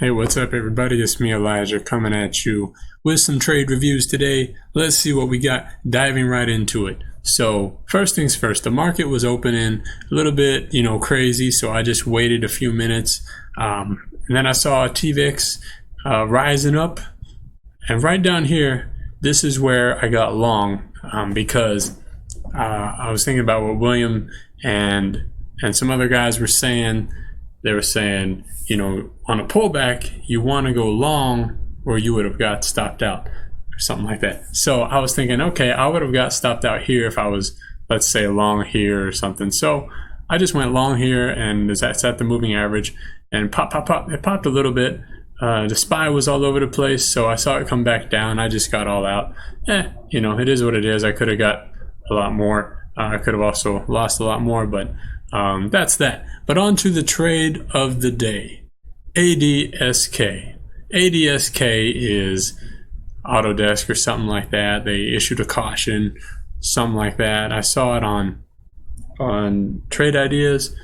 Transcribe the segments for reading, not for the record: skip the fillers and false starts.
Hey, what's up, everybody? It's me, Elijah, coming at you with some trade reviews today. Let's see what we got, diving right into it. So, first things first, the market was opening a little bit, crazy, so I just waited a few minutes. And then I saw TVIX rising up. And right down here, this is where I got long because I was thinking about what William and some other guys were saying. They were saying, on a pullback, you want to go long or you would have got stopped out or something like that. So I was thinking, okay, I would have got stopped out here if I was, let's say, long here or something. So I just went long here, and that's at the moving average, and pop. It popped a little bit. The SPY was all over the place, so I saw it come back down. I just got all out. It is what it is. I could have got a lot more. I could have also lost a lot more, but that's that. But on to the trade of the day. ADSK. ADSK is Autodesk or something like that. They issued a caution, something like that. I saw it on Trade Ideas.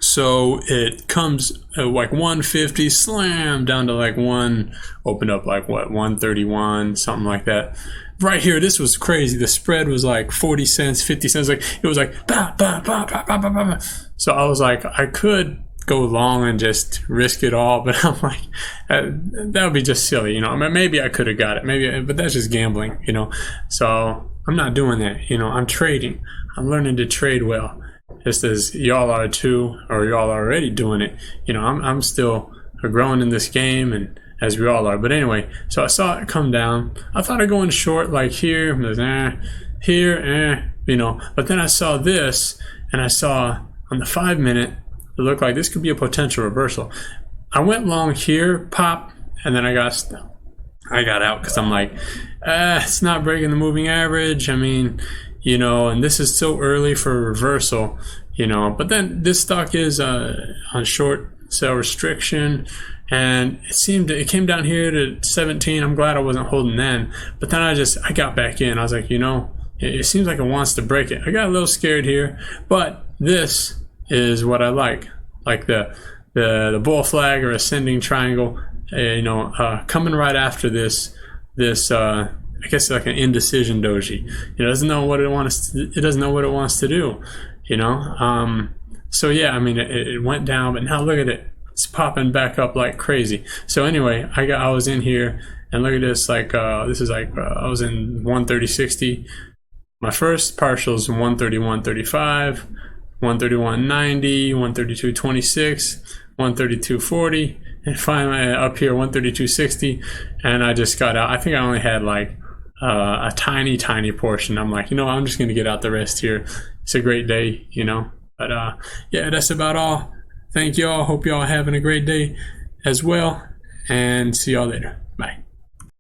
So it comes at like 150, slam down to like opened up like 131, something like that. Right here, this was crazy. The spread was like 40 cents, 50 cents. Like it was like bah, bah, bah, bah, bah, bah, bah. So I was like, I could go long and just risk it all, but I'm like, that would be just silly, I mean, maybe I could have got it, but that's just gambling, So I'm not doing that, I'm trading. I'm learning to trade well, just as y'all are too, or y'all are already doing it. I'm still growing in this game, and as we all are. But anyway, so I saw it come down. I thought I'd go in short like here, but then I saw this, and I saw on the 5-minute, it looked like this could be a potential reversal. I went long here, pop, and then I got out because I'm like, it's not breaking the moving average. I mean, and this is so early for a reversal, but then this stock is on short sell restriction, and it came down here to 17. I'm glad I wasn't holding then, but then I got back in. I was like, it seems like it wants to break it. I got a little scared here, but this is what I like the bull flag or ascending triangle, coming right after this I guess like an indecision doji. It doesn't know what it wants to do, so yeah, I mean, it went down, but now look at it, it's popping back up like crazy. So anyway, I was in here, and look at this, like this is like I was in 130.60. My first partials 131.35, 131.90, 132.26, 132.40, and finally up here 132.60, and I just got out. I think I only had like a tiny portion. I'm like, I'm just gonna get out the rest here. It's a great day, but yeah, that's about all. Thank y'all. Hope y'all having a great day as well, and see y'all later.